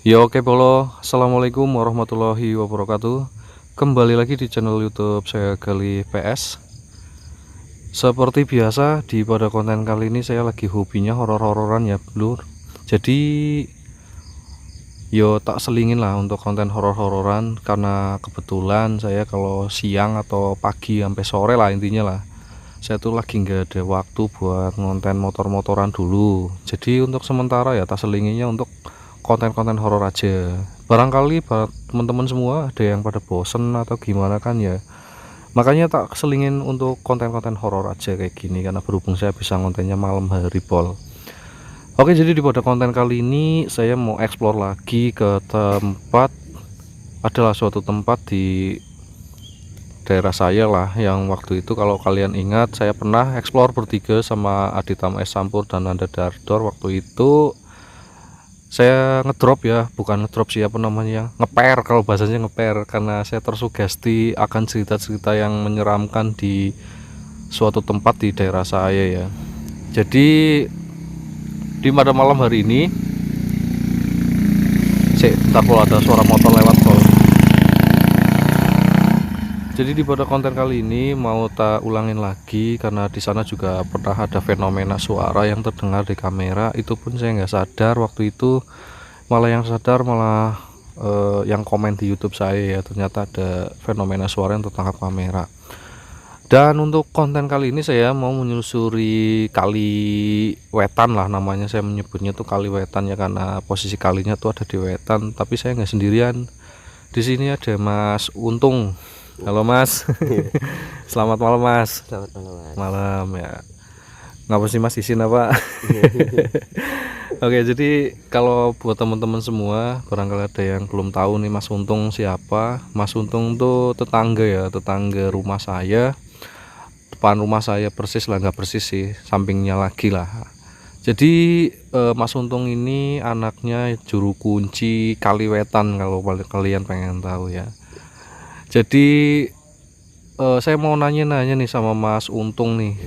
Ya oke Polo, Assalamualaikum warahmatullahi wabarakatuh. Kembali lagi di channel YouTube saya Gali PS. Seperti biasa di pada konten kali ini saya lagi hobinya horor-hororan ya Blur. Jadi yo tak selingin lah untuk konten horor-hororan karena kebetulan saya kalau siang atau pagi sampai sore lah intinya lah. Saya tuh lagi nggak ada waktu buat ngonten motor-motoran dulu. Jadi untuk sementara ya tak selinginnya untuk konten-konten horor aja. Barangkali buat teman-teman semua ada yang pada bosen atau gimana kan ya. Makanya tak selingin untuk konten-konten horor aja kayak gini karena berhubung saya bisa kontennya malam hari Pol. Oke, jadi di pada konten kali ini saya mau explore lagi ke tempat, adalah suatu tempat di daerah saya lah yang waktu itu kalau kalian ingat saya pernah explore bertiga sama Aditam S Sampur dan Nanda Dardor. Waktu itu saya ngedrop ya, bukan ngedrop sih apa namanya, ngeper kalau bahasanya ngeper, karena saya tersugesti akan cerita-cerita yang menyeramkan di suatu tempat di daerah saya ya. Jadi di pada malam hari ini ntar kalau ada suara motor lewat kok. Jadi di pada konten kali ini mau tak ulangin lagi karena di sana juga pernah ada fenomena suara yang terdengar di kamera. Itu pun saya nggak sadar waktu itu, malah yang sadar malah yang komen di YouTube saya ya, ternyata ada fenomena suara yang tertangkap kamera. Dan untuk konten kali ini saya mau menyusuri kali Wetan lah namanya, saya menyebutnya tuh kali Wetan ya karena posisi kalinya tuh ada di Wetan. Tapi saya nggak sendirian, di sini ada Mas Untung. Halo Mas. Selamat malam Mas. Selamat malam Mas. Malam ya. Ngapa sih Mas, izin apa? Oke, jadi kalau buat teman-teman semua barangkali ada yang belum tahu nih Mas Untung siapa. Mas Untung tuh tetangga ya, tetangga rumah saya. Depan rumah saya persis lah, nggak persis sih, sampingnya lagi lah. Jadi Mas Untung ini anaknya juru kunci Kali Wetan kalau kalian pengen tahu ya. Jadi saya mau nanya-nanya nih sama Mas Untung nih,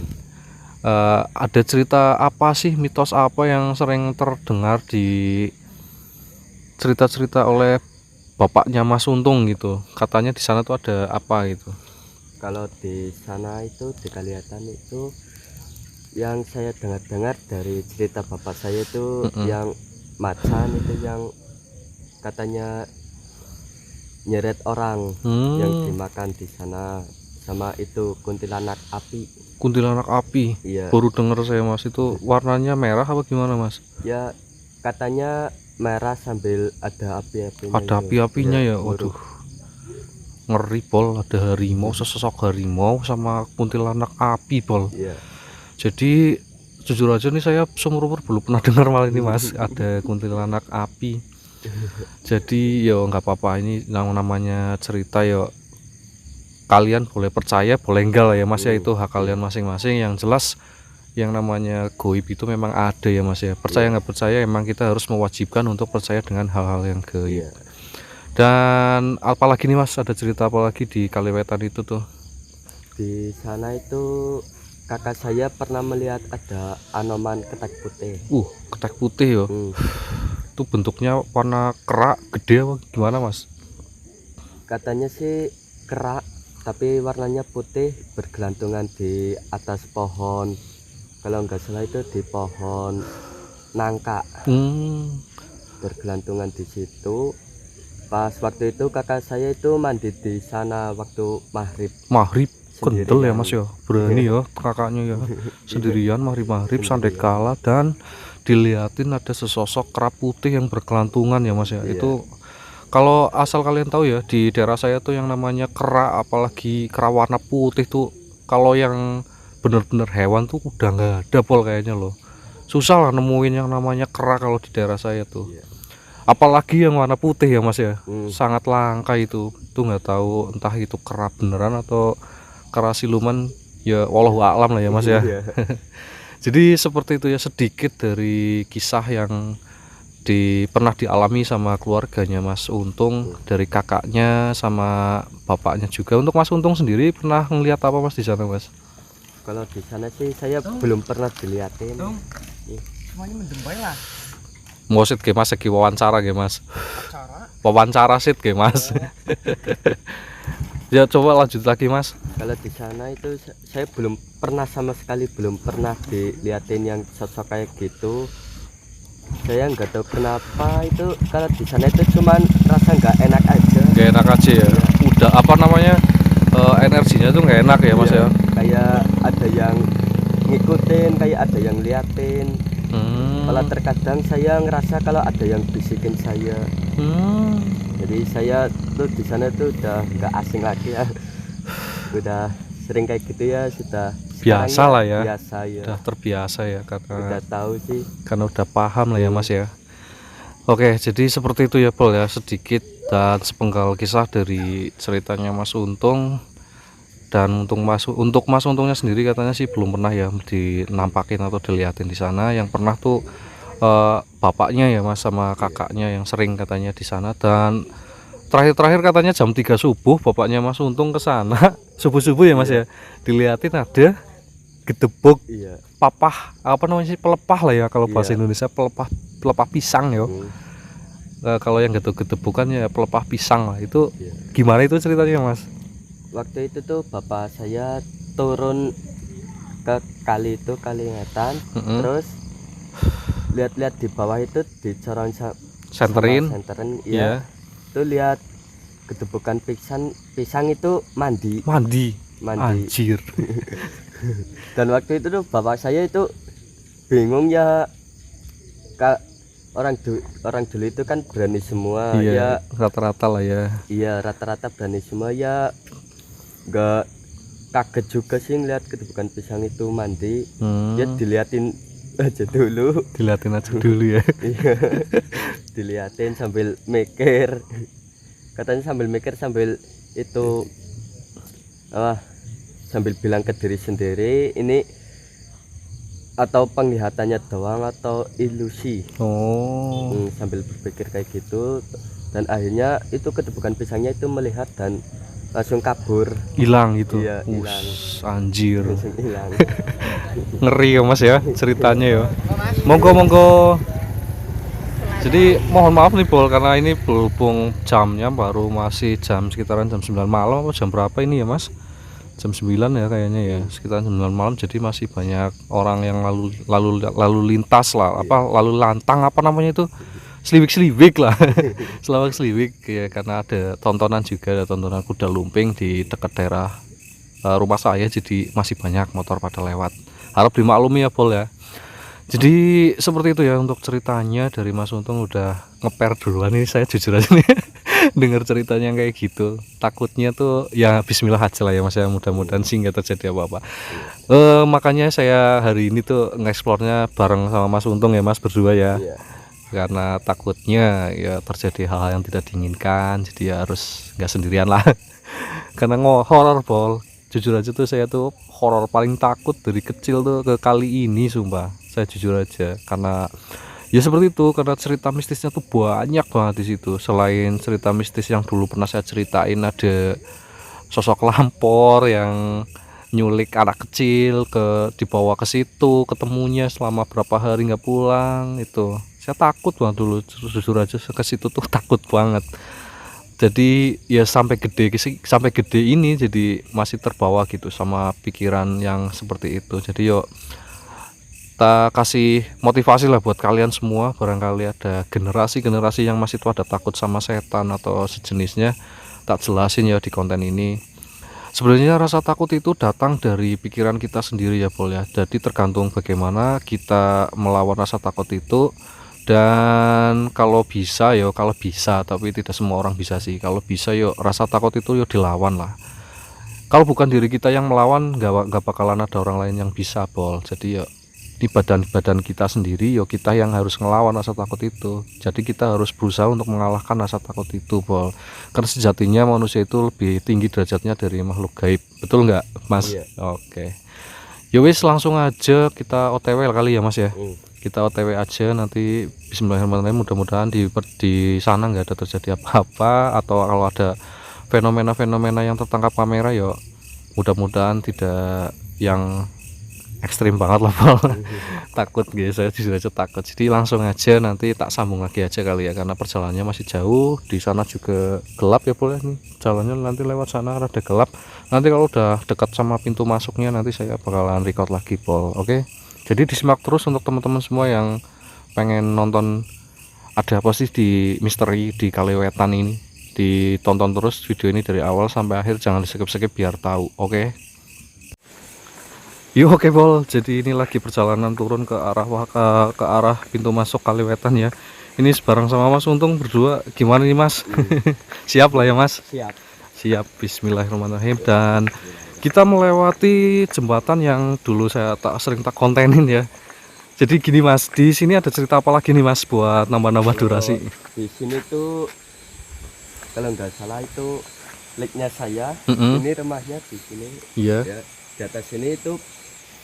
ada cerita apa sih, mitos apa yang sering terdengar di cerita-cerita oleh bapaknya Mas Untung gitu? Katanya di sana tuh ada apa gitu? Kalau di sana itu di Kaliatan itu yang saya dengar-dengar dari cerita bapak saya itu yang macan itu yang katanya nyeret orang yang dimakan di sana, sama itu kuntilanak api. Kuntilanak api? Iya. Baru denger saya Mas, itu warnanya merah apa gimana Mas? Ya katanya merah sambil ada api-apinya. Ada api-apinya ya. Waduh, ngeri Pol, ada harimau, sesosok harimau sama kuntilanak api Pol. Iya. Jadi jujur aja nih saya seumur umur belum pernah dengar malah ini Mas, ada kuntilanak api. Jadi ya nggak apa-apa, ini namanya cerita ya, kalian boleh percaya boleh enggak lah ya Mas ya, itu hak kalian masing-masing. Yang jelas yang namanya goib itu memang ada ya Mas ya, percaya nggak percaya emang kita harus mewajibkan untuk percaya dengan hal-hal yang goib. Dan apalagi nih Mas, ada cerita apalagi di Kaliwetan itu tuh? Di sana itu kakak saya pernah melihat ada anoman ketek putih. Ketek putih ya. Itu bentuknya warna kerak gede apa gimana Mas? Katanya sih kerak tapi warnanya putih, bergelantungan di atas pohon. Kalau nggak salah itu di pohon nangka. Bergelantungan di situ. Pas waktu itu kakak saya itu mandi di sana waktu maghrib. Kendel ya Mas ya, berani ya kakaknya ya, sendirian maghrib sampai kala dan dilihatin ada sesosok kera putih yang berkelantungan ya Mas ya. Itu kalau asal kalian tahu ya, di daerah saya tuh yang namanya kera, apalagi kera warna putih tuh, kalau yang bener-bener hewan tuh udah nggak ada Pol kayaknya loh. Susah lah nemuin yang namanya kera kalau di daerah saya tuh. Apalagi yang warna putih ya Mas ya, sangat langka itu. Tuh nggak tahu entah itu kera beneran atau kera siluman ya, wallahu a'lam lah ya Mas ya. Jadi seperti itu ya, sedikit dari kisah yang pernah dialami sama keluarganya Mas Untung, dari kakaknya sama bapaknya juga. Untuk Mas Untung sendiri pernah ngelihat apa Mas di sana Mas? Kalau di sana sih saya belum pernah dilihatin. Semuanya mendem bae lah. Ngosit ge Mas, segi wawancara ge Mas. Cara Wawancara sit ge Mas. Ya coba lanjut lagi Mas. Kalau di sana itu saya belum pernah sama sekali, belum pernah diliatin yang sosok kayak gitu. Saya nggak tahu kenapa itu kalau di sana itu cuman rasa nggak enak aja. Gak enak aja ya. Udah apa namanya? Energinya tuh nggak enak ya Mas Iya, ya. kayak ada yang ngikutin, kayak ada yang liatin. Malah Hmm. terkadang saya ngerasa kalau ada yang bisikin saya. Hmm. Jadi saya tuh di sana tuh udah nggak asing lagi ya. Udah sering kayak gitu ya, sudah Biasa sekarang lah ya. Biasa ya. Udah terbiasa ya Udah tahu sih. karena udah paham lah ya Mas ya. Oke, jadi seperti itu ya Pol ya, sedikit dan sepenggal kisah dari ceritanya Mas Untung. Dan untuk Mas Untungnya sendiri katanya sih belum pernah ya dinampakin atau dilihatin di sana. Yang pernah tuh bapaknya ya Mas sama kakaknya yang sering katanya di sana. Dan terakhir katanya jam 3 subuh bapaknya Mas Untung ke sana subuh-subuh ya Mas ya, dilihatin ada gedebuk Iya. papah, apa namanya sih, pelepah lah ya kalau bahasa Iya. Indonesia, pelepah pisang ya. Kalau yang gedebuk-gedebukan ya pelepah pisang lah. Itu Iya. gimana itu ceritanya Mas? Waktu itu tuh bapak saya turun ke kali itu, kali Ngatan, terus lihat-lihat di bawah itu di corong Senterin senterin ya. ya. Tuh lihat gedebukan pisang itu mandi. Mandi anjir. Dan waktu itu tuh bapak saya itu bingung ya, orang dulu itu kan berani semua Iya, ya. rata-rata lah ya. Iya, rata-rata berani semua ya. Nggak kaget juga sih ngeliat gedebukan pisang itu mandi. Ya diliatin aja dulu. Dilihatin aja dulu ya. Iya. Diliatin sambil mikir. Katanya sambil mikir sambil itu sambil bilang ke diri sendiri, ini atau penglihatannya doang atau ilusi. Sambil berpikir kayak gitu, dan akhirnya itu gedebukan pisangnya itu melihat dan langsung kabur, Hilang gitu. Iya, hilang. Anjir. langsung hilang. Ngeri ya Mas ya ceritanya ya. Monggo. Jadi mohon maaf nih Pol, karena ini berhubung jamnya baru masih jam sekitaran jam 9 malam atau jam berapa ini ya Mas? Jam 9 ya kayaknya ya, sekitaran jam 9 malam. Jadi masih banyak orang yang lalu lintas lah, apa lalu lantang apa namanya itu, seliwik lah. Seliwik ya, karena ada tontonan juga, ada tontonan kuda lumping di dekat daerah rumah saya. Jadi masih banyak motor pada lewat, harap dimaklumi ya Pol ya. Jadi seperti itu ya untuk ceritanya dari Mas Untung. Udah ngeper duluan ini, saya jujur aja nih. Dengar ceritanya kayak gitu, takutnya tuh ya bismillah aja lah ya Mas ya, mudah-mudahan sih nggak terjadi apa-apa. Makanya saya hari ini tuh ngeksplornya bareng sama Mas Untung ya Mas, berdua ya. Iya. Karena takutnya ya terjadi hal-hal yang tidak diinginkan, jadi ya harus nggak sendirian lah. Karena horor Pol, jujur aja tuh saya tuh horor paling takut dari kecil tuh ke kali ini, sumpah saya jujur aja. Karena ya seperti itu, karena cerita mistisnya tuh banyak banget di situ. Selain cerita mistis yang dulu pernah saya ceritain, ada sosok lampor yang nyulik anak kecil, dibawa ke situ, ketemunya selama berapa hari nggak pulang. Itu saya takut banget dulu, jujur aja ke situ tuh takut banget. Jadi ya sampai gede ini jadi masih terbawa gitu sama pikiran yang seperti itu. Jadi yuk kita kasih motivasi lah buat kalian semua, barangkali ada generasi yang masih pada takut sama setan atau sejenisnya. Tak jelasin ya di konten ini. Sebenarnya rasa takut itu datang dari pikiran kita sendiri ya Pol ya. Jadi tergantung bagaimana kita melawan rasa takut itu. Dan kalau bisa, tapi tidak semua orang bisa sih. Kalau bisa yuk rasa takut itu yuk dilawan lah. Kalau bukan diri kita yang melawan, nggak bakalan ada orang lain yang bisa Pol. Jadi yuk di badan kita sendiri, yuk kita yang harus ngelawan rasa takut itu. Jadi kita harus berusaha untuk mengalahkan rasa takut itu Pol. Karena sejatinya manusia itu lebih tinggi derajatnya dari makhluk gaib. Betul nggak Mas? Iya. Oke. Yowis langsung aja kita OTW kali ya Mas ya. Kita OTW aja, nanti bismillahirrahmanirrahim, mudah-mudahan di sana nggak ada terjadi apa-apa, atau kalau ada fenomena-fenomena yang tertangkap kamera ya mudah-mudahan tidak yang ekstrim banget lah Pol. Takut guys, saya jujur aja takut. Jadi langsung aja nanti tak sambung lagi aja kali ya, karena perjalanannya masih jauh. Di sana juga gelap ya Pol ya, nih jalannya nanti lewat sana rada gelap. Nanti kalau udah dekat sama pintu masuknya nanti saya bakalan record lagi Pol. Oke, jadi disimak terus untuk teman-teman semua yang pengen nonton ada apa sih di misteri di Kaliwetan ini. Ditonton terus video ini dari awal sampai akhir, jangan di skip-skip biar tahu. Oke. Yuk, oke Pol. Jadi ini lagi perjalanan turun ke arah ke arah pintu masuk Kaliwetan ya. Ini sebarang sama Mas Untung berdua. Gimana nih Mas? Siap lah ya Mas? Siap. Siap. Bismillahirrahmanirrahim. Dan kita melewati jembatan yang dulu saya sering kontenin ya. Jadi gini Mas, di sini ada cerita apa lagi nih Mas buat nambah-nambah durasi? Di sini tuh kalau nggak salah itu liknya saya. Mm-mm. Ini rumahnya di sini. Iya. Ya, di atas sini itu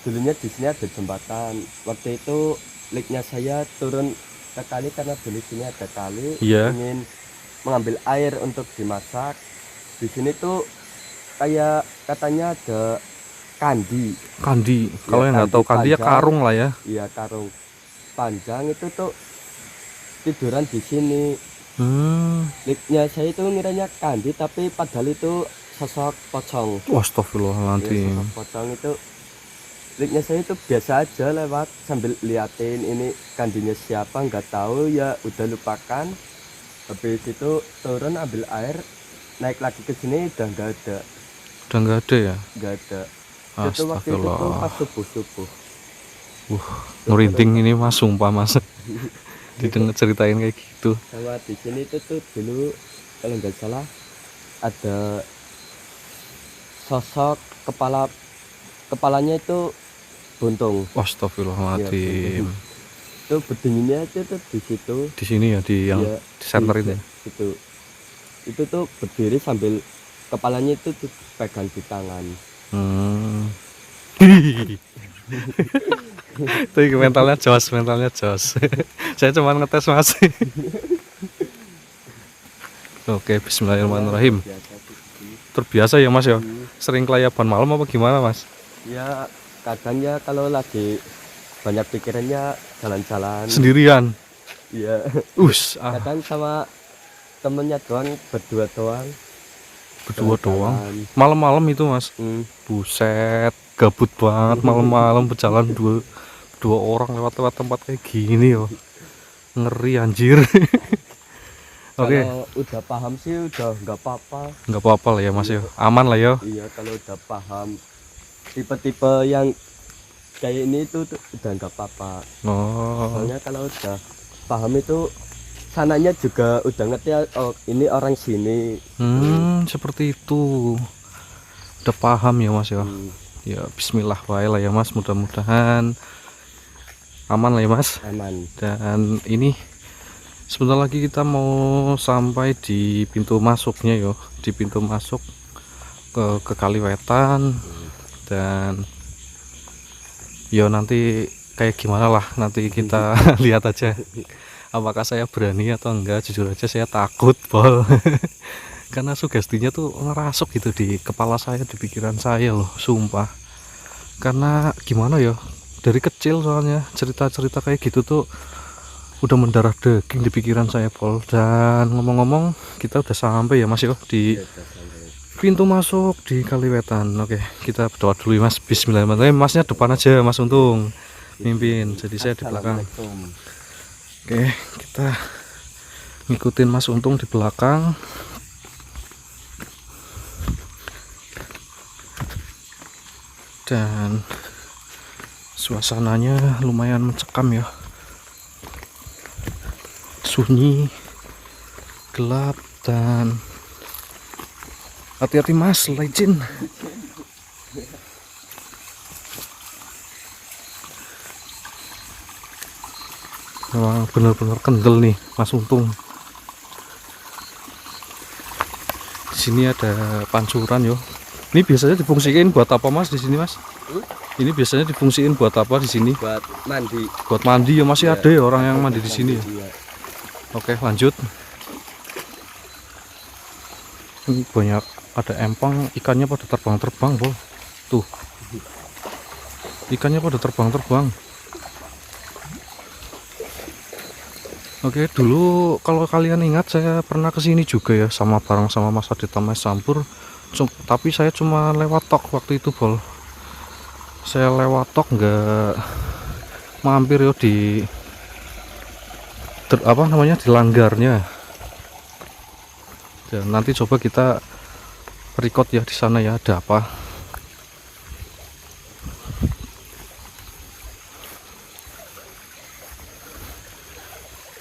dulunya di sini ada jembatan. Waktu itu liknya saya turun ke kali karena dulu sini ada kali. Iya. Ingin mengambil air untuk dimasak. Di sini tuh kayak katanya ada kandi. Kandi. Kalau Ya, yang nggak tahu kandi ya panjang. karung lah ya. Iya, karung panjang itu tuh tiduran di sini. Liknya saya itu ngiranya kandi, tapi padahal itu sosok pocong. Ya, Astagfirullahaladzim. sosok pocong itu. Liknya saya itu biasa aja lewat sambil liatin ini kandinya siapa nggak tahu, ya udah lupakan. Habis itu turun ambil air, naik lagi ke sini udah nggak ada. Udah nggak ada ya? Nggak ada. Itu waktu itu tuh Astagfirullah. pas subuh-subuh. Merinding ini Mas, sumpah Mas. Didengar ceritain kayak gitu. Sama di sini itu tuh dulu kalau nggak salah ada sosok kepalanya itu buntung. Astagfirullahaladzim. Itu berdirinya itu tuh di situ. Di sini ya, di yang Ya, di center ini. Itu tuh berdiri sambil kepalanya itu dipegang di tangan. Tapi mentalnya jos. Saya cuma ngetes Mas. Oke, bismillahirrahmanirrahim. Terbiasa ya Mas ya. Sering kelayaban malam apa gimana Mas? Ya kadang ya kalau lagi banyak pikirannya jalan-jalan. Sendirian. Iya. Kadang sama temennya doang, berdua doang. Malam-malam itu Mas. Buset, gabut banget malam-malam berjalan dua orang lewat tempat kayak gini yo. Ngeri anjir. Oke. Kalau udah paham sih udah nggak apa-apa lah ya Mas ya. Aman lah ya. Iya, kalau udah paham tipe-tipe yang kayak ini itu udah nggak apa-apa. Soalnya kalau udah paham itu sananya juga udah ngerti, oh ini orang sini. Seperti itu. Udah paham ya Mas ya. Ya bismillah wae lah ya Mas, mudah-mudahan aman lah ya Mas. Aman. Dan ini sebentar lagi kita mau sampai di pintu masuknya yo, di pintu masuk ke Kaliwetan. Dan yo nanti kayak gimana lah, nanti kita lihat aja apakah saya berani atau enggak. Jujur aja saya takut Pol. Karena sugestinya tuh ngerasuk gitu di kepala saya, di pikiran saya loh, sumpah. Karena gimana ya, dari kecil soalnya cerita-cerita kayak gitu tuh udah mendarah daging di pikiran saya Pol. Dan ngomong-ngomong kita udah sampai ya Mas yo di pintu masuk di Kaliwetan. Oke, kita berdoa dulu ya Mas. Bismillahirrahmanirrahim. Masnya depan aja Mas Untung mimpin, jadi saya di belakang. Oke, kita ngikutin Mas Untung di belakang. Dan suasananya lumayan mencekam ya, sunyi, gelap, dan hati-hati Mas, licin. Memang benar-benar kendel nih Mas Untung. Di sini ada pancuran yo. Ini biasanya difungsikan buat apa Mas di sini Mas? Ini biasanya difungsikan buat apa di sini? Buat mandi. Buat mandi ya, masih ada ya orang yang mandi di sini. Iya. Oke, lanjut. Ini banyak ada empang, ikannya pada terbang-terbang, Bol. Tuh. Ikannya pada terbang-terbang. Oke, dulu kalau kalian ingat saya pernah kesini juga ya sama bareng sama Mas Adit sama Mas Sampur. Tapi saya cuma lewat tok waktu itu, Bol. Saya lewat tok, nggak mampir yo di apa namanya, di langgarnya. Dan nanti coba kita record ya di sana ya, ada apa.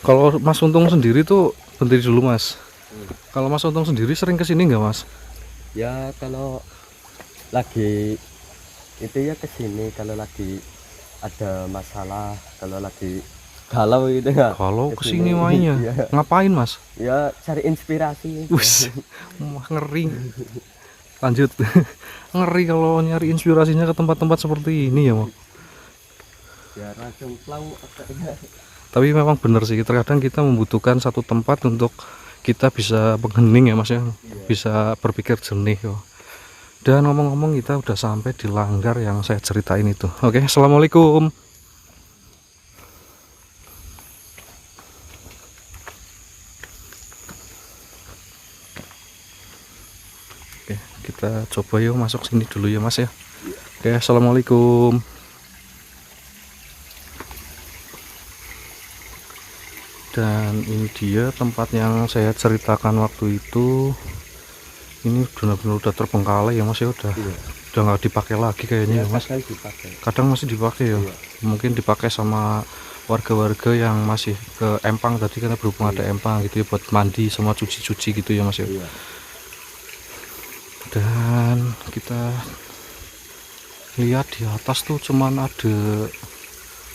Kalau Mas Untung sendiri tuh berdiri dulu, Mas. Kalau Mas Untung sendiri sering kesini nggak, Mas? Ya kalau lagi itu ya kesini kalau lagi ada masalah, kalau lagi galau gitu ya. Kalau kesini mainnya ya. ngapain, Mas? Ya cari inspirasi. Wus, wah, ngeri. Lanjut. Ngeri kalau nyari inspirasinya ke tempat-tempat seperti ini ya, Mas. Ya langsung plau otaknya. Tapi memang benar sih, terkadang kita membutuhkan satu tempat untuk kita bisa menghening ya, Mas ya. Bisa berpikir jernih yo. Dan ngomong-ngomong, kita udah sampai di langgar yang saya ceritain itu. Oke, assalamualaikum. Oke, kita coba yuk masuk sini dulu ya, Mas ya. Oke, assalamualaikum. Dan ini dia tempat yang saya ceritakan waktu itu. Ini benar-benar udah terbengkalai ya, Mas ya. Udah nggak dipakai lagi kayaknya ya, Mas. Kadang masih dipakai ya. Mungkin dipakai sama warga-warga yang masih ke empang tadi, karena berhubung ada empang gitu ya, buat mandi sama cuci-cuci gitu ya, Mas ya. Dan kita lihat di atas tuh cuman ada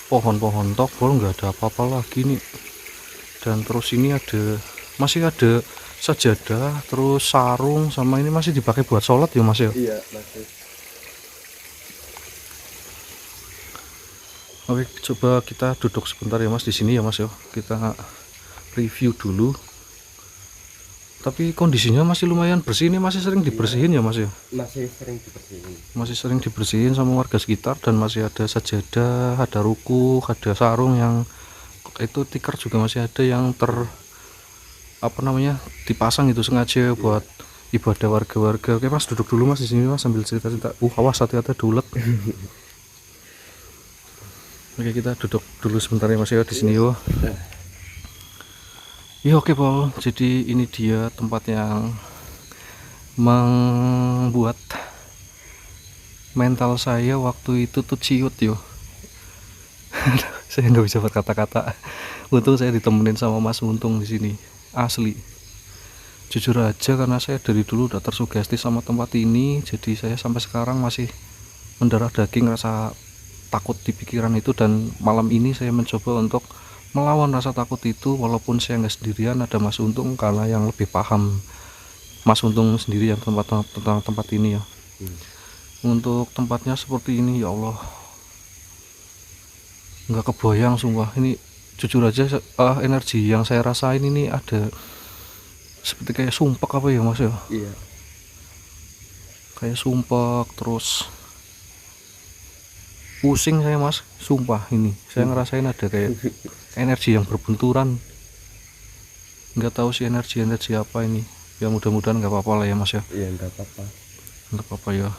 pohon-pohon tokol, nggak ada apa-apa lagi nih. Dan terus ini masih ada sajadah, terus sarung, sama ini masih dipakai buat sholat ya, Mas ya. Iya, masih. Oke, coba kita duduk sebentar ya, Mas, di sini ya, Mas ya. Kita review dulu. Tapi kondisinya masih lumayan bersih, ini masih sering dibersihin ya, Mas ya. Masih sering dibersihin. Masih sering dibersihin sama warga sekitar, dan masih ada sajadah, ada ruku, ada sarung yang itu tikar juga masih ada yang apa namanya, dipasang itu sengaja buat ibadah warga-warga. Oke, Mas, duduk dulu, Mas, di sini, Mas, sambil cerita-cerita. Awas, hati-hati ada ulet. Oke, kita duduk dulu sebentar ya, Mas ya, di sini yo. Ya oke, Paul. Jadi ini dia tempat yang membuat mental saya waktu itu tuh ciut yo. Saya nggak bisa berkata-kata. Untung saya ditemenin sama Mas Untung di sini. Asli. Jujur aja, karena saya dari dulu udah tersugesti sama tempat ini, jadi saya sampai sekarang masih mendarah daging rasa takut di pikiran itu. Dan malam ini saya mencoba untuk melawan rasa takut itu, walaupun saya nggak sendirian, ada Mas Untung, karena yang lebih paham Mas Untung sendiri yang tentang tempat ini ya. Untuk tempatnya seperti ini, ya Allah, nggak kebayang sumpah. Ini jujur aja, energi yang saya rasain ini ada seperti kayak sumpek apa ya, Mas ya. Iya, Kayak sumpek, terus pusing saya, Mas, sumpah. Ini saya ngerasain ada kayak energi yang berbenturan, nggak tahu sih energi apa ini ya. Mudah-mudahan nggak apa-apa lah ya, Mas ya. iya nggak apa-apa. Nggak apa-apa ya.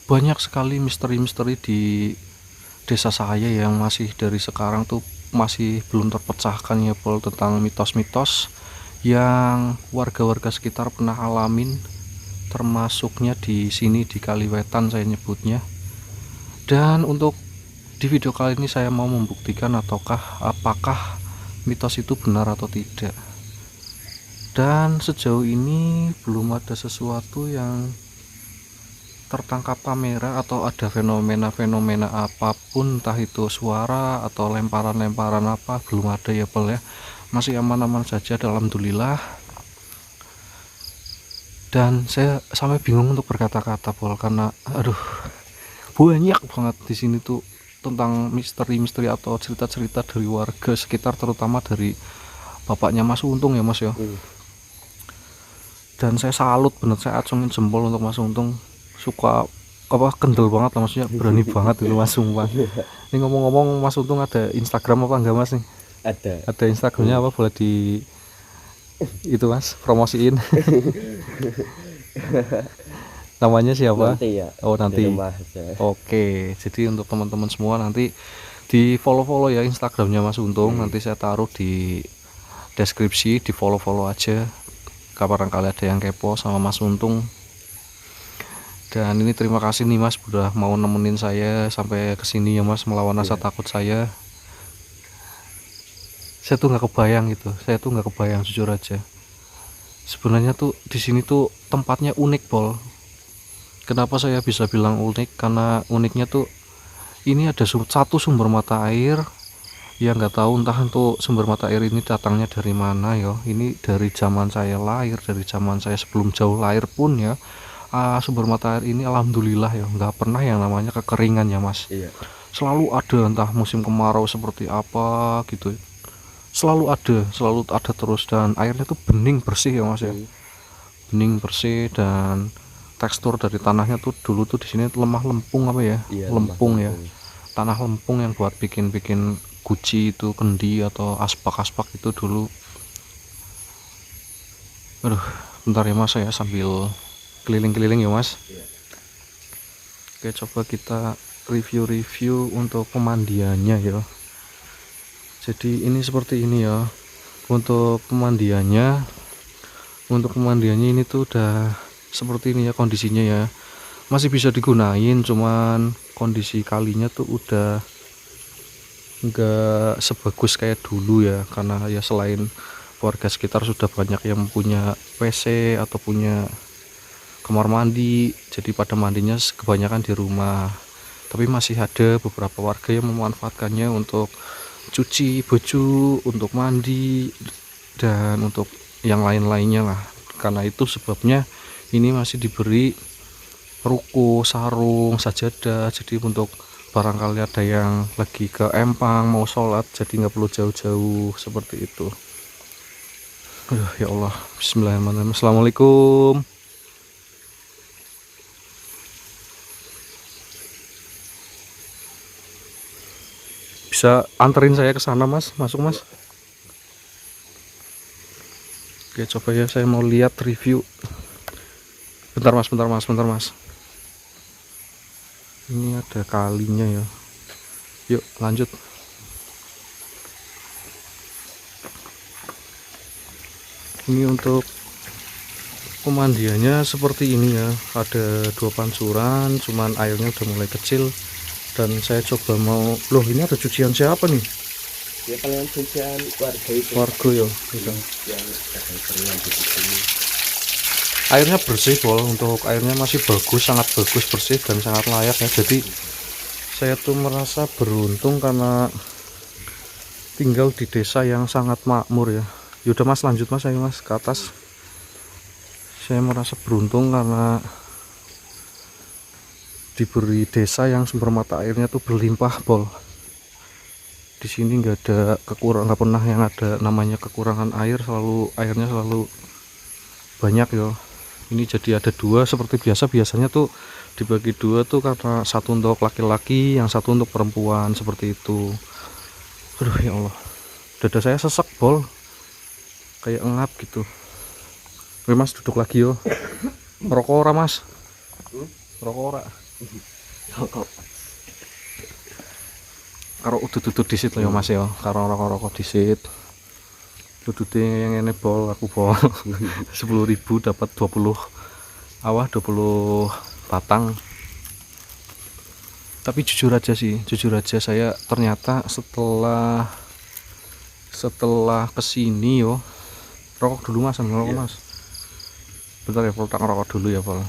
Banyak sekali misteri-misteri di desa saya yang masih dari sekarang tuh masih belum terpecahkan ya, Pol, tentang mitos-mitos yang warga-warga sekitar pernah alamin, termasuknya di sini di Kaliwetan saya nyebutnya. Dan untuk di video kali ini saya mau membuktikan apakah mitos itu benar atau tidak. Dan sejauh ini belum ada sesuatu yang tertangkap kamera atau ada fenomena-fenomena apapun, entah itu suara atau lemparan-lemparan apa, belum ada ya, Pel ya. Masih aman-aman saja, alhamdulillah. Dan saya sampai bingung untuk berkata-kata, Pol, karena aduh, banyak banget di sini tuh tentang misteri-misteri atau cerita-cerita dari warga sekitar, terutama dari bapaknya Mas Untung ya, Mas ya. Dan saya salut bener, saya acungin jempol untuk Mas Untung, suka apa kendel banget lah, maksudnya berani banget itu Mas, sumpah. Ini ngomong-ngomong Mas Untung ada Instagram apa enggak Mas nih? Ada. Ada Instagramnya apa, boleh di itu Mas promosiin? Namanya siapa? Nanti ya. Oh Di nanti. rumah aja. Oke, jadi untuk teman-teman semua nanti di follow-follow ya Instagramnya Mas Untung. Nanti saya taruh di deskripsi, di follow-follow aja. Barangkali ada yang kepo sama Mas Untung. Dan ini terima kasih nih Mas udah mau nemenin saya sampai kesini ya Mas, melawan rasa takut saya. Saya tuh nggak kebayang gitu, saya tuh nggak kebayang jujur aja. Sebenarnya tuh di sini tuh tempatnya unik Pol. Kenapa saya bisa bilang unik? Karena uniknya tuh ini ada satu sumber mata air yang nggak tahu entah itu sumber mata air ini datangnya dari mana ya. Ini dari zaman saya lahir, dari zaman saya sebelum jauh lahir pun ya. Sumber mata air ini alhamdulillah ya nggak pernah yang namanya kekeringan ya Mas. Iya. Selalu ada, entah musim kemarau seperti apa gitu, selalu ada terus, dan airnya tuh bening bersih ya Mas ya. Bening bersih, dan tekstur dari tanahnya tuh dulu tuh di sini lemah lempung apa ya, Iya, lempung ya, tanah lempung yang buat bikin guci itu, kendi atau aspak itu dulu. Aduh, bentar ya Mas, saya sambil keliling-keliling ya Mas. Oke, coba kita review untuk pemandiannya ya. Jadi ini seperti ini ya untuk pemandiannya. Ini tuh udah seperti ini ya kondisinya ya, masih bisa digunain, cuman kondisi kalinya tuh udah nggak sebagus kayak dulu ya, karena ya selain warga sekitar sudah banyak yang punya WC atau punya kamar mandi, jadi pada mandinya kebanyakan di rumah. Tapi masih ada beberapa warga yang memanfaatkannya untuk cuci baju, untuk mandi, dan untuk yang lain-lainnya lah. Karena itu sebabnya ini masih diberi ruko, sarung, sajadah, jadi untuk barangkali ada yang lagi ke empang mau sholat, jadi nggak perlu jauh-jauh seperti itu. Ya Allah, bismillahirrahmanirrahim. Assalamualaikum. Bisa anterin saya ke sana Mas, masuk Mas. Oke, coba ya, saya mau lihat review. Bentar Mas. Ini ada kalinya ya. Yuk lanjut. Ini untuk pemandiannya seperti ini ya. Ada 2 pancuran, cuman airnya udah mulai kecil. Dan saya coba mau, loh ini ada cucian siapa nih? Ya kalian cucian warga itu. Warga ya. Yang ada keringan di sini. Airnya bersih Pol, untuk airnya masih bagus, sangat bagus, bersih dan sangat layak ya. Jadi saya tuh merasa beruntung karena tinggal di desa yang sangat makmur ya. Yaudah Mas, lanjut Mas, ayo Mas ke atas. Saya merasa beruntung karena diberi desa yang sumber mata airnya tuh berlimpah Pol. Di sini nggak ada kekurangan, nggak pernah yang ada namanya kekurangan air, airnya selalu banyak ya. Ini jadi ada 2 seperti biasanya tuh dibagi 2 tuh, karena satu untuk laki-laki, yang satu untuk perempuan, seperti itu. Aduh ya Allah, dada saya sesek Pol, kayak ngap gitu. Oke Mas, duduk lagi yo. Rokok ora Mas? Rokok ora? Rokok. Karo udut-udut disit ya Mas ya, karo rokok-rokok disit. Udutnya yang ini Pol, aku Pol. 10.000 dapat 20 batang. Tapi jujur aja saya ternyata setelah kesini yo, rokok dulu Mas, rokok Mas. Bentar ya Pol, tak ngerokok dulu ya Pol.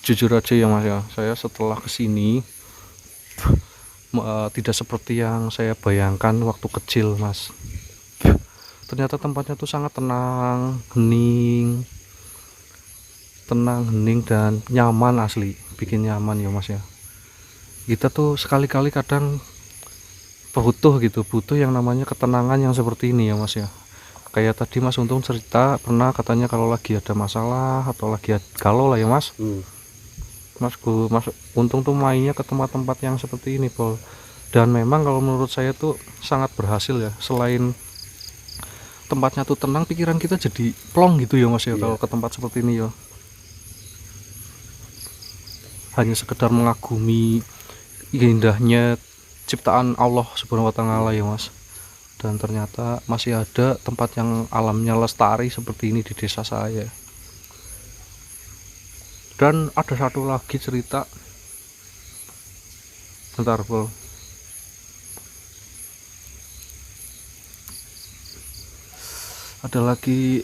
Jujur aja ya Mas ya, saya setelah kesini tidak seperti yang saya bayangkan waktu kecil Mas. Ternyata tempatnya tuh sangat tenang, hening dan nyaman, asli bikin nyaman ya Mas ya. Kita tuh sekali-kali kadang butuh yang namanya ketenangan yang seperti ini ya Mas ya. kayak tadi Mas Untung cerita pernah katanya kalau lagi ada masalah atau lagi galau lah ya Mas. Mas Untung tuh mainnya ke tempat-tempat yang seperti ini Pol. Dan memang kalau menurut saya tuh sangat berhasil ya. Selain tempatnya tuh tenang, pikiran kita jadi plong gitu ya Mas ya, kalau ke tempat seperti ini ya. Hanya sekedar mengagumi indahnya ciptaan Allah Subhanahu wa taala ya Mas. Dan ternyata masih ada tempat yang alamnya lestari seperti ini di desa saya. Dan ada satu lagi cerita, bentar Pol, ada lagi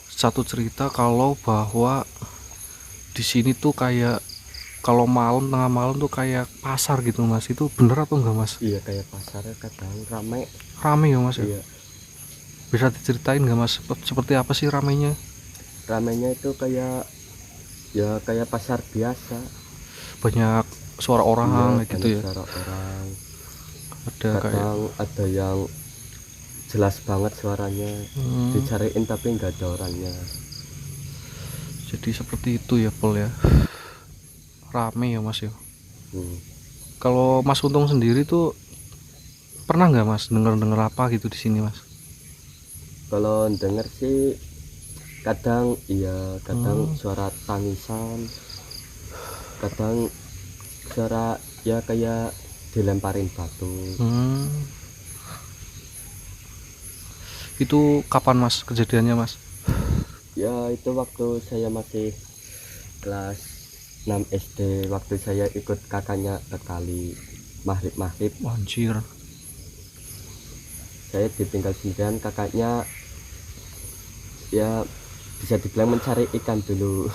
satu cerita kalau bahwa di sini tuh kayak kalau malam, tengah malam tuh kayak pasar gitu Mas. Itu bener atau enggak Mas? Iya, kayak pasar kadang rame Ya Mas ya? Iya. Bisa diceritain nggak Mas seperti apa sih ramenya? Ramenya itu kayak ya kayak pasar biasa, Banyak suara orang iya, gitu ya? suara orang, Ada kayak kadang ada yang jelas banget suaranya, dicariin tapi nggak ada orangnya. Jadi seperti itu ya Pol ya, rame ya Mas ya. Kalau Mas Untung sendiri tuh pernah nggak Mas denger apa gitu di sini Mas? Kalau denger sih kadang iya, kadang suara tangisan, kadang suara ya kayak dilemparin batu. Itu kapan Mas kejadiannya Mas? Ya itu waktu saya masih kelas 6 SD, waktu saya ikut kakaknya ke kali maghrib. Anjir. Saya ditinggal sendirian, kakaknya ya bisa dibilang mencari ikan dulu.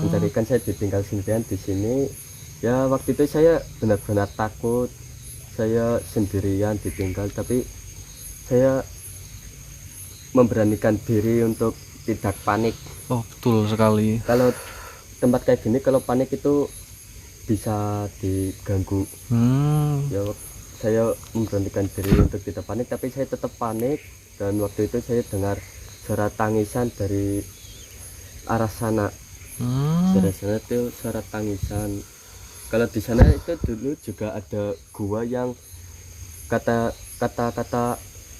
Mencari ikan, saya ditinggal sendirian di sini. Ya waktu itu saya benar-benar takut, saya sendirian ditinggal, tapi saya memberanikan diri untuk tidak panik. Oh betul sekali. Kalau tempat kayak gini kalau panik itu bisa diganggu. Ya saya memberanikan diri untuk tidak panik, tapi saya tetap panik. Dan waktu itu saya dengar suara tangisan dari arah sana. Dari sana itu suara tangisan. Kalau di sana itu dulu juga ada gua yang kata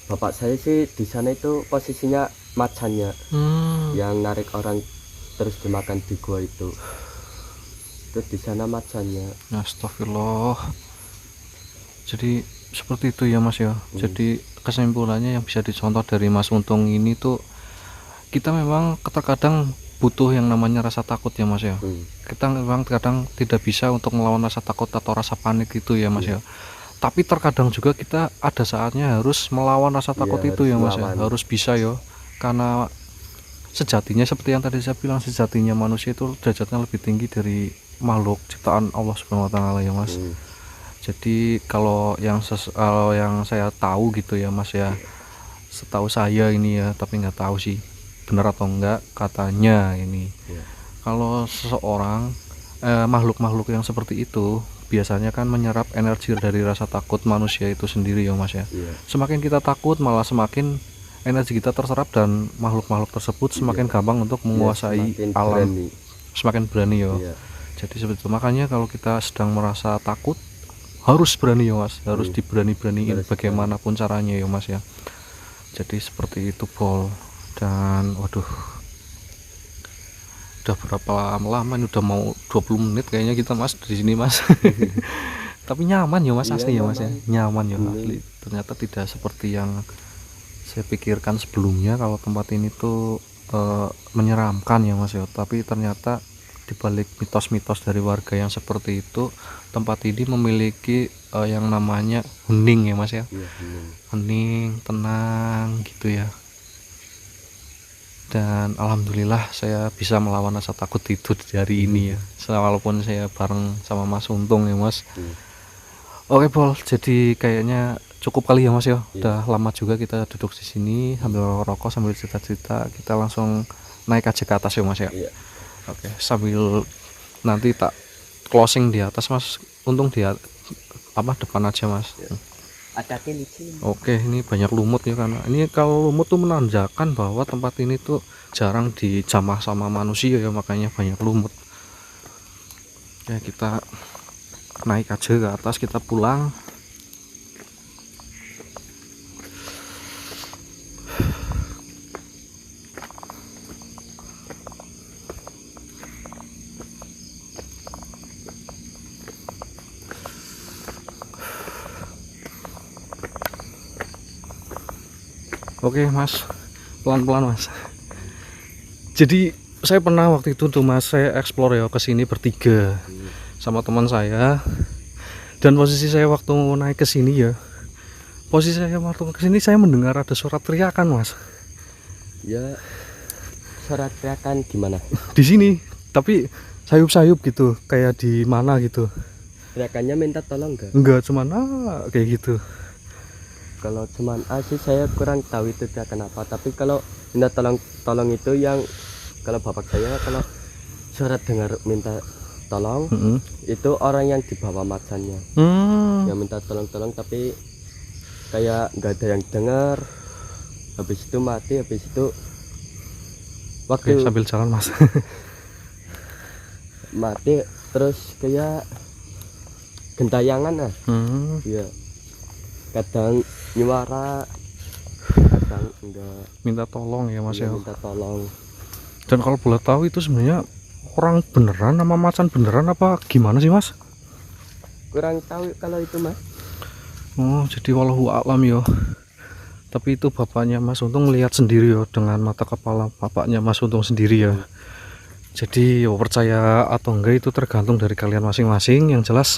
bapak saya sih di sana itu posisinya macannya yang narik orang terus dimakan di gua itu di sana macannya. Astagfirullah. Jadi seperti itu ya Mas ya. Jadi kesimpulannya yang bisa dicontoh dari Mas Untung ini tuh, kita memang terkadang butuh yang namanya rasa takut ya Mas ya. Kita memang kadang tidak bisa untuk melawan rasa takut atau rasa panik itu ya Mas ya. Tapi terkadang juga kita ada saatnya harus melawan rasa takut itu ya Mas ya. Harus bisa ya. Karena sejatinya seperti yang tadi saya bilang, sejatinya manusia itu derajatnya lebih tinggi dari makhluk ciptaan Allah Subhanahu wa taala ya Mas. Jadi kalau yang saya tahu gitu ya Mas ya, setahu saya ini ya, tapi nggak tahu sih benar atau enggak, katanya ini kalau seseorang makhluk-makhluk yang seperti itu biasanya kan menyerap energi dari rasa takut manusia itu sendiri ya Mas ya. Semakin kita takut malah semakin energi kita terserap, dan makhluk-makhluk tersebut semakin gampang untuk menguasai alam, semakin berani ya. Jadi seperti itu, makanya kalau kita sedang merasa takut harus berani ya Mas, harus diberani-beraniin bagaimanapun caranya ya Mas ya. Jadi seperti itu Pol. Dan waduh, udah berapa lama ini, udah mau 20 menit kayaknya kita Mas di sini Mas. Tapi nyaman ya Mas, asli ya Mas ya, nyaman ya asli. Ternyata tidak seperti yang saya pikirkan sebelumnya kalau tempat ini tuh menyeramkan ya Mas ya. Tapi ternyata dibalik mitos-mitos dari warga yang seperti itu, tempat ini memiliki yang namanya hening ya Mas ya. Hening, tenang gitu ya. Dan alhamdulillah saya bisa melawan rasa takut itu di hari ini ya, walaupun saya bareng sama Mas Untung ya Mas. Oke Pol, jadi kayaknya cukup kali ya Mas ya. Udah lama juga kita duduk di sini sambil rokok sambil cerita-cerita. Kita langsung naik aja ke atas ya Mas ya. Oke, sambil nanti tak closing di atas Mas Untung, di depan aja Mas. hati-hati licin. Oke, ini banyak lumut ya, karena ini kalau lumut tuh menandakan bahwa tempat ini tuh jarang dijamah sama manusia ya, makanya banyak lumut. Ya, kita naik aja ke atas, kita pulang. Oke mas, pelan-pelan mas. Jadi saya pernah waktu itu tuh mas, saya explore ya ke sini bertiga sama teman saya. Dan posisi saya waktu naik ke sini ya, posisi saya waktu ke sini saya mendengar ada suara teriakan mas. Ya, suara teriakan gimana? Di sini, tapi sayup-sayup gitu, kayak di mana gitu. Teriakannya minta tolong enggak? Enggak, cuman kayak gitu. Kalau cuman sih saya kurang tahu itu teriakan apa. Tapi kalau minta tolong itu yang kalau bapak saya kalau suara dengar minta tolong itu orang yang di bawah macannya yang minta tolong tapi kayak nggak ada yang dengar. Habis itu mati, habis itu waktu sambil jalan mas. mati terus kayak gentayangan ya, kadang nyuara, kadang enggak, Minta tolong ya mas ya. minta tolong. Dan kalau boleh tahu itu sebenarnya orang beneran sama macan beneran apa gimana sih mas? Kurang tahu kalau itu mas. Oh, jadi wallahu a'lam yo. Tapi itu bapaknya Mas Untung lihat sendiri yo, dengan mata kepala bapaknya Mas Untung sendiri ya. Jadi yo, percaya atau enggak itu tergantung dari kalian masing-masing. Yang jelas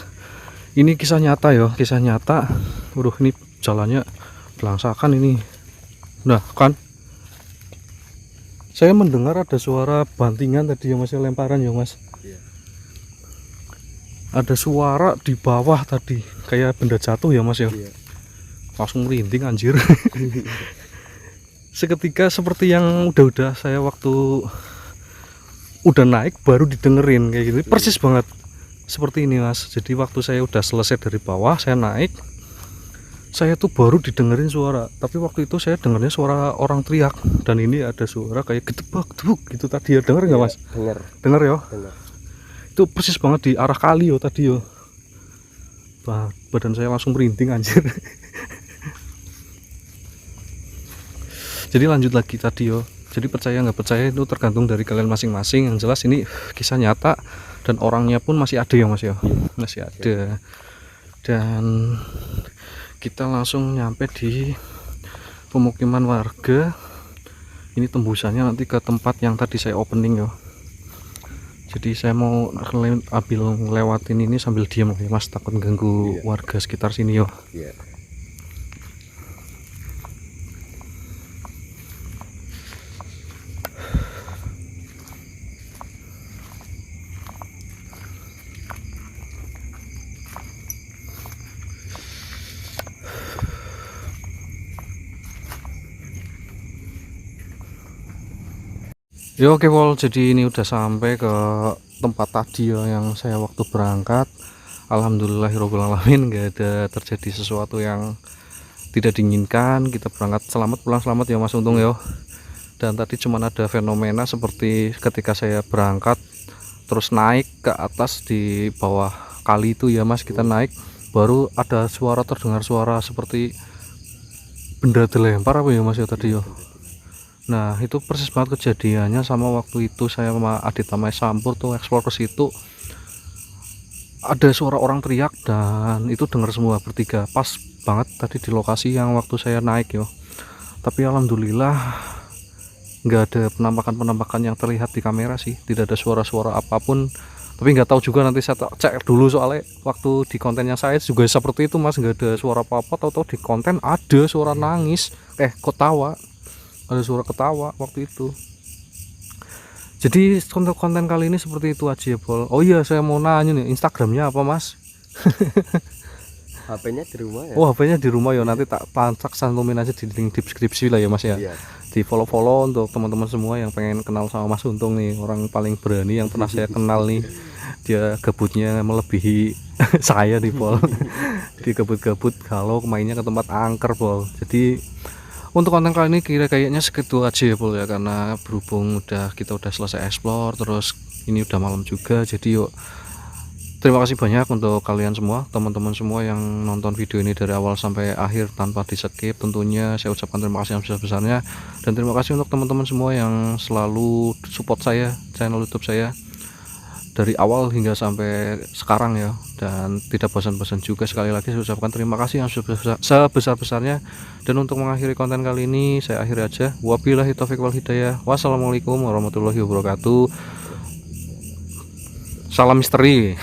ini kisah nyata yo, kisah nyata. Ini jalannya belangsakan ini. Nah kan, saya mendengar ada suara bantingan tadi ya mas, lemparan ya mas. Ada suara di bawah tadi kayak benda jatuh ya mas ya. Langsung merinding anjir. Seketika seperti yang udah saya waktu udah naik baru didengerin kayak gitu, persis banget seperti ini mas. Jadi waktu saya udah selesai dari bawah, saya naik, saya tuh baru didengerin suara. Tapi waktu itu saya dengarnya suara orang teriak, dan ini ada suara kayak gedebak-gedebuk gitu tadi ya. Denger nggak mas? Denger ya. Itu persis banget di arah kali yo tadi yo. Badan saya langsung merinding anjir. Jadi lanjut lagi tadi yo. Jadi percaya nggak percaya itu tergantung dari kalian masing-masing. Yang jelas ini kisah nyata dan orangnya pun masih ada ya mas ya. Masih ada. Dan kita langsung nyampe di pemukiman warga. Ini tembusannya nanti ke tempat yang tadi saya opening yo. Jadi saya mau ambil lewatin ini sambil diam ya mas, takut ganggu warga sekitar sini yo. Ya oke Pol, jadi ini udah sampai ke tempat tadi ya yang saya waktu berangkat. Alhamdulillahirobbilalamin, nggak ada terjadi sesuatu yang tidak diinginkan. Kita berangkat selamat, pulang selamat ya Mas Untung ya. Dan tadi cuma ada fenomena seperti ketika saya berangkat terus naik ke atas di bawah kali itu ya Mas, kita naik baru ada suara, terdengar suara seperti benda dilempar apa ya Mas ya tadi ya. Nah itu persis banget kejadiannya sama waktu itu saya sama Adit sama Sampur tuh explore ke situ. Ada suara orang teriak dan itu dengar semua bertiga. Pas banget tadi di lokasi yang waktu saya naik yo. Tapi alhamdulillah nggak ada penampakan yang terlihat di kamera sih. Tidak ada suara-suara apapun. Tapi nggak tahu juga, nanti saya cek dulu soalnya waktu di kontennya saya juga seperti itu mas, nggak ada suara apa-apa. Tahu-tahu di konten ada suara nangis, ketawa. Ada suara ketawa waktu itu. Jadi untuk konten kali ini seperti itu aja ya Bol. Oh iya, saya mau nanya nih, Instagramnya apa mas? HP-nya di rumah ya. Oh, HP-nya di rumah ya, nanti tak cantumin aja di link deskripsi lah ya Mas ya. Iya. Di follow untuk teman-teman semua yang pengen kenal sama Mas Untung nih, orang paling berani yang pernah saya kenal nih. Dia gabutnya melebihi saya nih Pol. Di gabut-gabut kalau mainnya ke tempat angker Pol. Jadi untuk konten kali ini kayaknya segitu aja ya Pol ya, karena berhubung kita udah selesai explore, terus ini udah malam juga. Jadi yuk, terima kasih banyak untuk kalian semua, teman-teman semua yang nonton video ini dari awal sampai akhir tanpa di skip. Tentunya saya ucapkan terima kasih yang sebesar-besarnya, dan terima kasih untuk teman-teman semua yang selalu support saya, channel YouTube saya dari awal hingga sampai sekarang ya, dan tidak bosan-bosan juga. Sekali lagi saya ucapkan terima kasih yang sebesar-besarnya. Dan untuk mengakhiri konten kali ini saya akhiri aja. Wabillahi taufiq wal hidayah. Wassalamualaikum warahmatullahi wabarakatuh. Salam misteri.